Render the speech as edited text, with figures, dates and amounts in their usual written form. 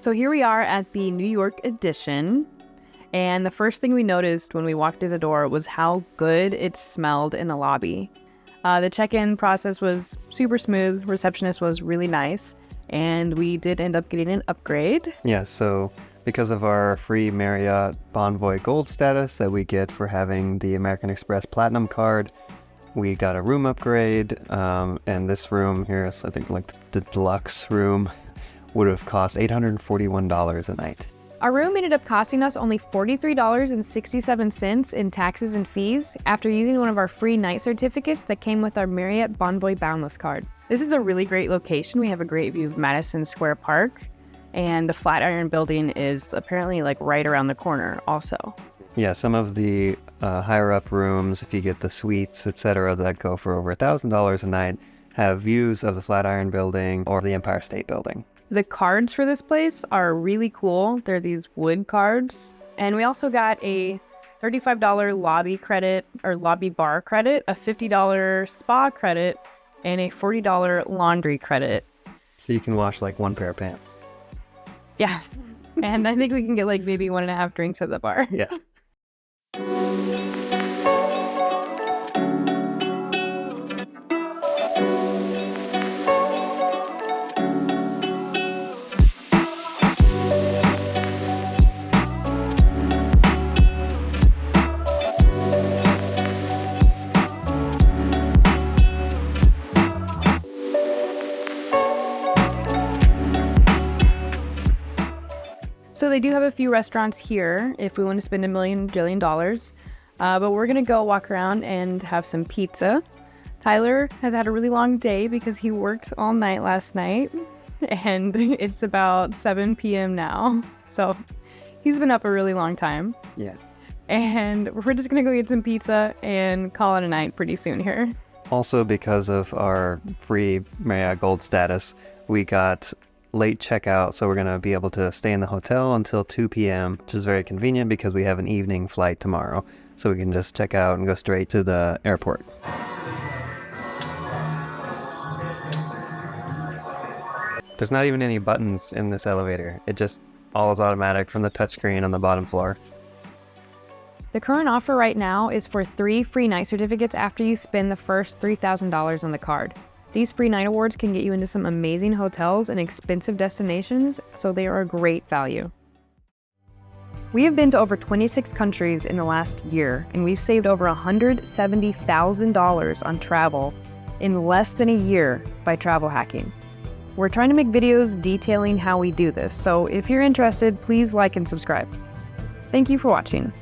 So here we are at the New York edition, and the first thing we noticed when we walked through the door was how good it smelled in the lobby. The check-in process was super smooth, receptionist was really nice, and we did end up getting an upgrade. Yeah, so because of our free Marriott Bonvoy Gold status that we get for having the American Express Platinum card, we got a room upgrade, and this room here is, I think, like the deluxe room, would have cost $841 a night. Our room ended up costing us only $43.67 in taxes and fees after using one of our free night certificates that came with our Marriott Bonvoy Boundless card. This is a really great location. We have a great view of Madison Square Park, and the Flatiron Building is apparently like right around the corner also. Yeah, some of the higher up rooms, if you get the suites, etc., that go for over $1,000 a night, have views of the Flatiron Building or the Empire State Building. The cards for this place are really cool. They're these wood cards. And we also got a $35 lobby credit or lobby bar credit, a $50 spa credit, and a $40 laundry credit. So you can wash like one pair of pants. Yeah. And I think we can get like maybe 1.5 drinks at the bar. Yeah. So they do have a few restaurants here if we want to spend $1 million jillion dollars. But we're going to go walk around and have some pizza. Tyler has had a really long day because he worked all night last night. And it's about 7 p.m. now. So he's been up a really long time. Yeah. And we're just going to go get some pizza and call it a night pretty soon here. Also, because of our free Marriott Gold status, we got late checkout, so we're going to be able to stay in the hotel until 2 p.m., which is very convenient because we have an evening flight tomorrow, so we can just check out and go straight to the airport. There's not even any buttons in this elevator. It just all is automatic from the touchscreen on the bottom floor. The current offer right now is for 3 free night certificates after you spend the first $3,000 on the card. These free night awards can get you into some amazing hotels and expensive destinations, so they are a great value. We have been to over 26 countries in the last year, and we've saved over $170,000 on travel in less than a year by travel hacking. We're trying to make videos detailing how we do this, so if you're interested, please like and subscribe. Thank you for watching.